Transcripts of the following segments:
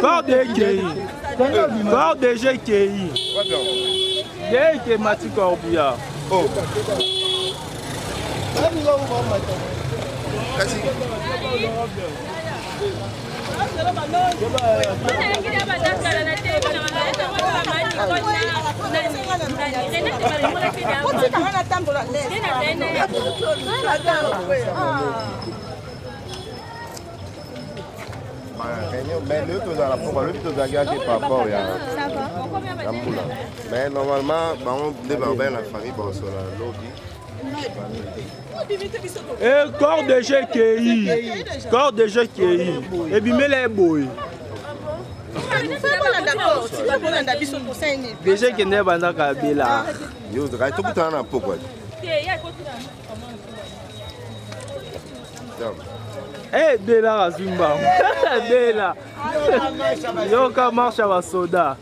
Corps de GKI. GKI Mati Corbia. Oh. Mais le tout dans la proie, le tout dans la par rapport à mais normalement, on débat bien la famille pour sur la lobby. Et corps de GKI. Corps de GKI. Et puis mais les boys. Déjà qui n'est pas dans Kabila. Yo, tu as tout le temps dans pourquoi? Eh, Bella Razumba. Bella. Yo, quand marche à soda.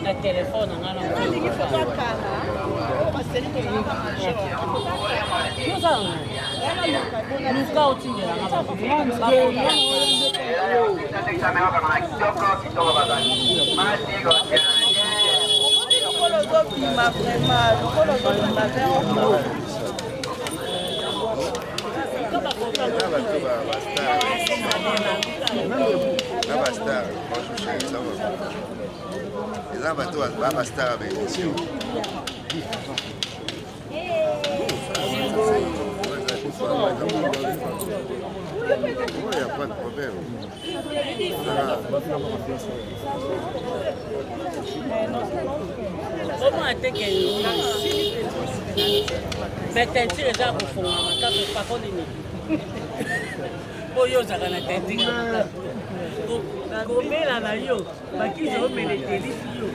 Le téléphone, on a Là, va bastar avec l'émission. Il n'y a pas de problème. Comment est-ce mais teinture est déjà pour fond, quand on pas qu'on est. Boyo, ça va la teinture. komela na yo bakisi omela etelisi yo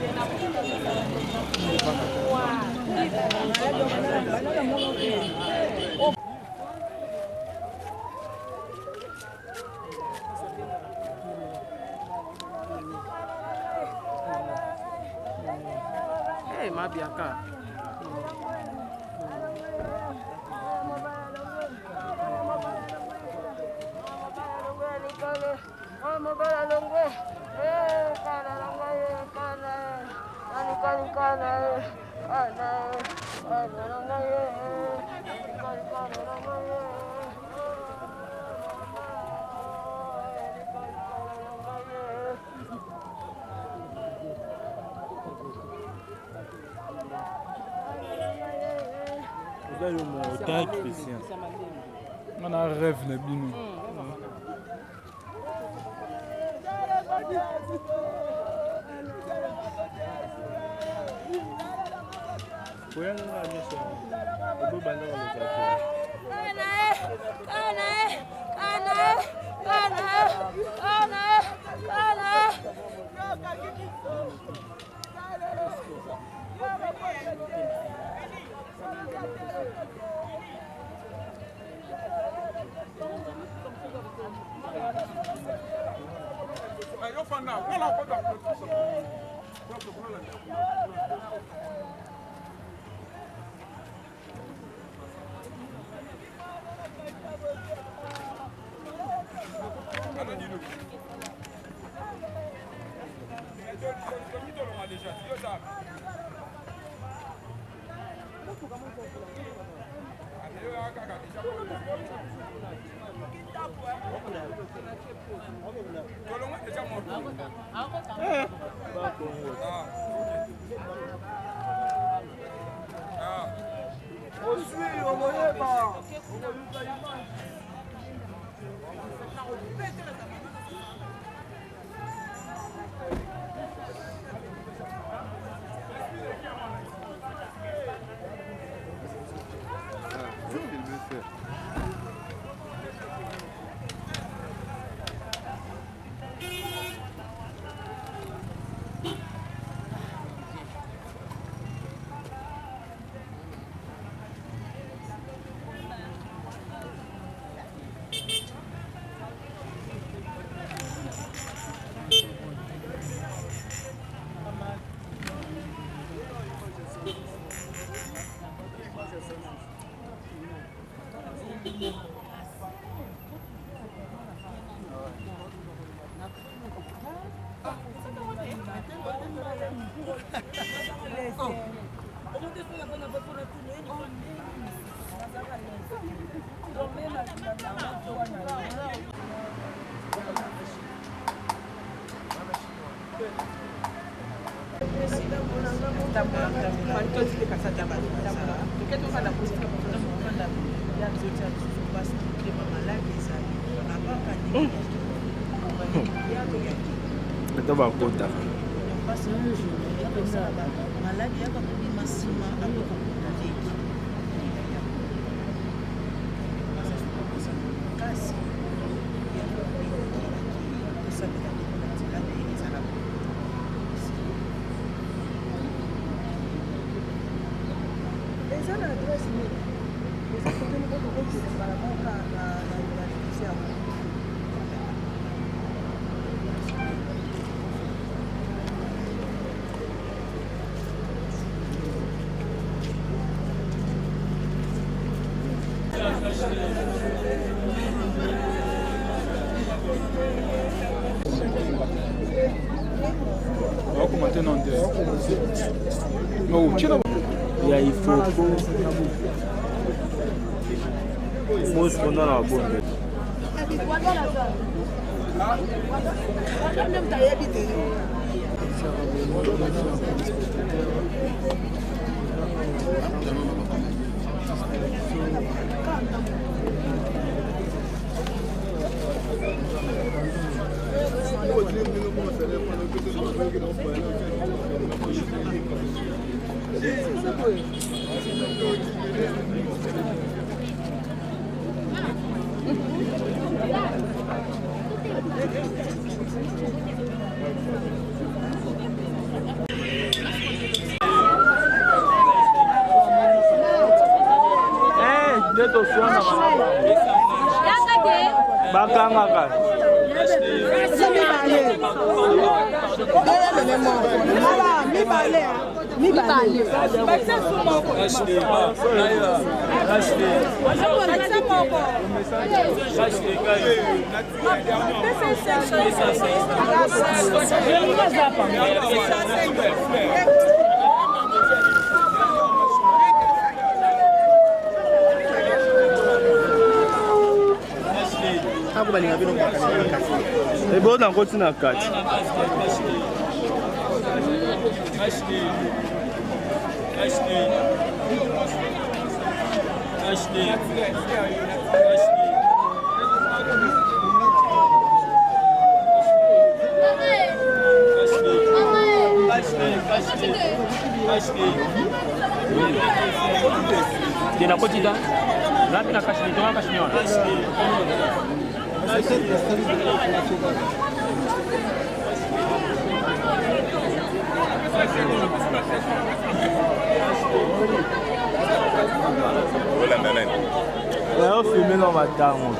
Hey, Mabiaka. Vous avez mon temps Christian. On a un rêve, Nebino. Il faut la bonne. toswana bakangaka ebona nkoti na kati Tena kotida. Rapi na kashi ni kashi ni ona. Eu filmei no Matango.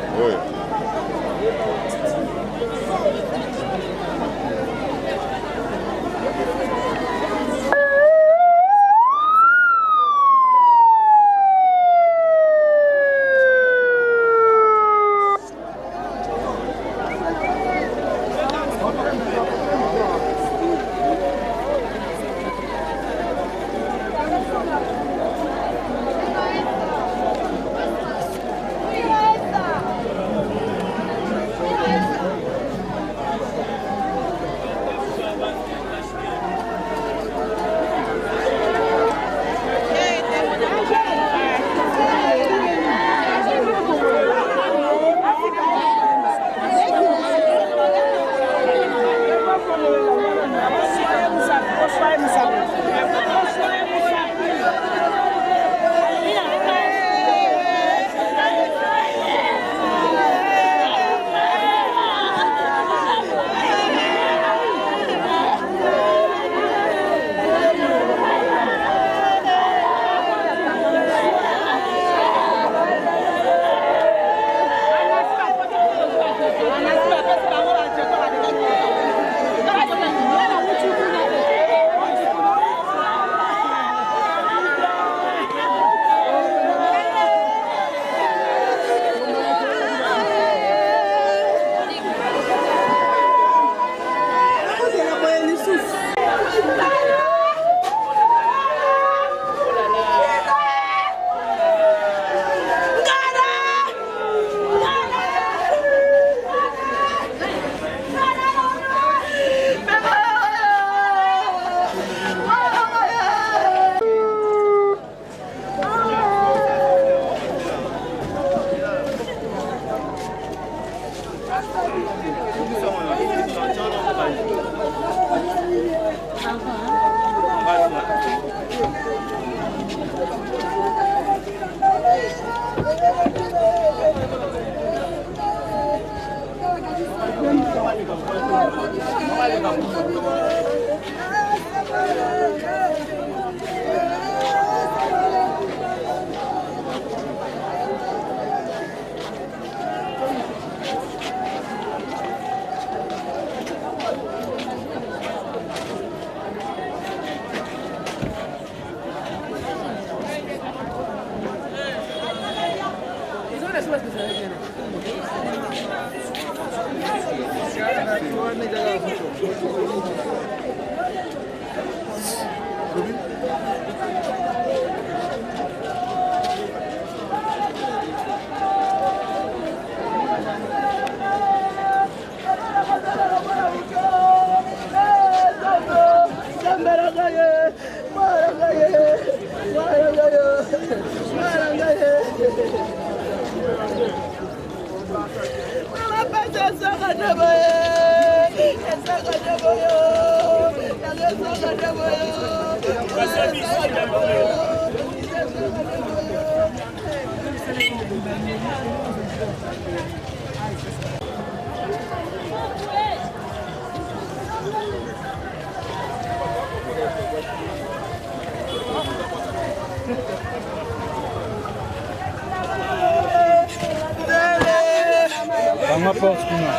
force kuna.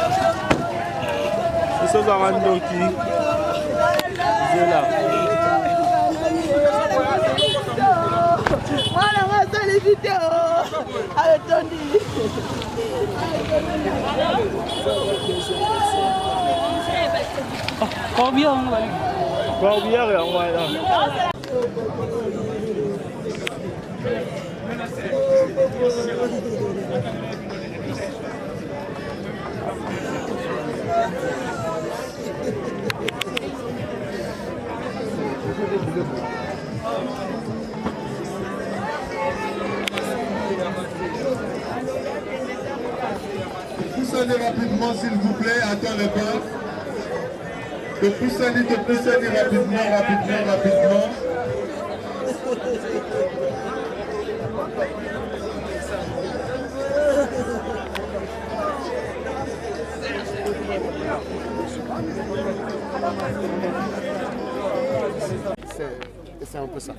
Biso za randoki. Zela. Voilà, on va faire les vidéos. Avec Tony. Combien on va Combien on va là? Poussez rapidement s'il vous plaît, attends le pas. De pousser rapidement. C'est un peu ça.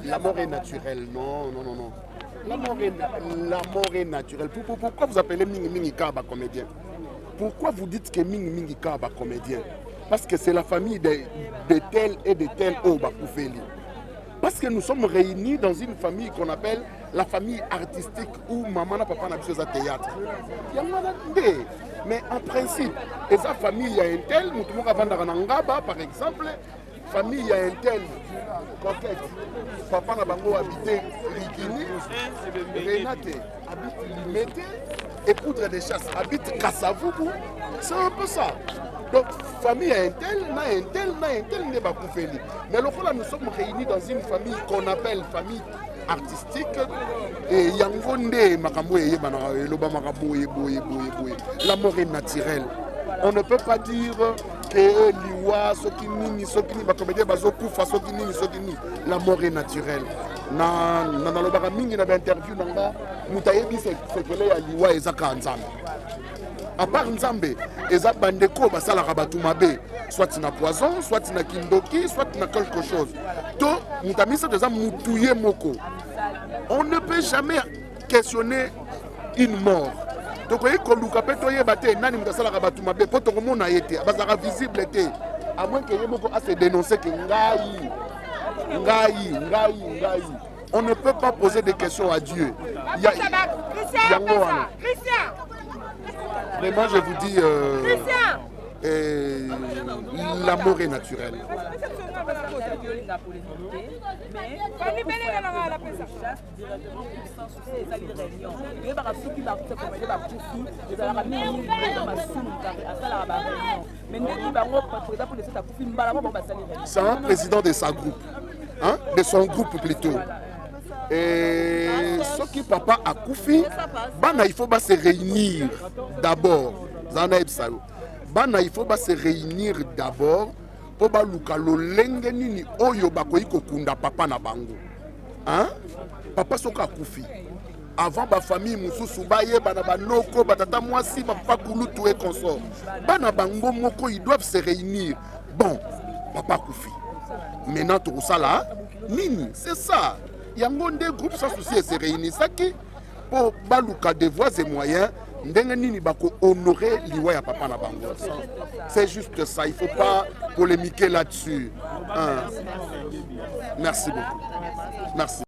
La mort est naturelle, non. La mort est naturelle. Pourquoi vous appelez Mingi Mingi Kaba comédien? Pourquoi vous dites que Mingi Mingi Kaba comédien? Parce que c'est la famille de tel et de tel Obakoufeli. Parce que nous sommes réunis dans une famille qu'on appelle la famille artistique où maman et papa n'ont pas de théâtre. Mais en principe, et sa famille, il y a un tel, nous avons par exemple, famille, il y a un tel, coquette. Papa n'a pas habité Rikini, Renate habite Limete, et Poudre de Chasse habite Kassavougou. C'est un peu ça. Donc, famille a un tel, n'est pas Koufeli. Mais là, nous sommes réunis dans une famille qu'on appelle famille artistique. Et Yangonde, la mort est naturelle. On ne peut pas dire que Liwa, Sokini, la mort est naturelle. Dans le interview, à part Nzambe, les abandeko basala rabatumabe, soit na poison, soit na kindoki, soit na quelque chose. To mutamisa déjà mutouye moko. On ne peut jamais questionner une mort. Donc ko luka petoye bate nani mutasala rabatumabe poto ko mona yete, bazara visible té. À moins que yemoko a se dénoncer que ngai. On ne peut pas poser des questions à Dieu. Vraiment, je vous dis, l'amour est naturel. C'est un président de sa groupe, hein, de son groupe plutôt. Et ce qui papa a Koufi, il faut se réunir d'abord. Il faut se réunir d'abord pour que l'olengeni oyo bakoyi kokunda papa na bango. Hein? Papa soka Koufi. Avant ba famille mususu baye bana banoko batata mwasi papa kulutu et consort. Bana bango moko ils doivent se réunir. Bon, papa Koufi. Maintenant tout ça là, nini, c'est ça. Il y a un des groupes sans souci se réunissent pour baluka des voies et moyens honorer l'Iwa ya papa na bango. C'est juste ça, il ne faut pas polémiquer là-dessus. Merci beaucoup. Merci.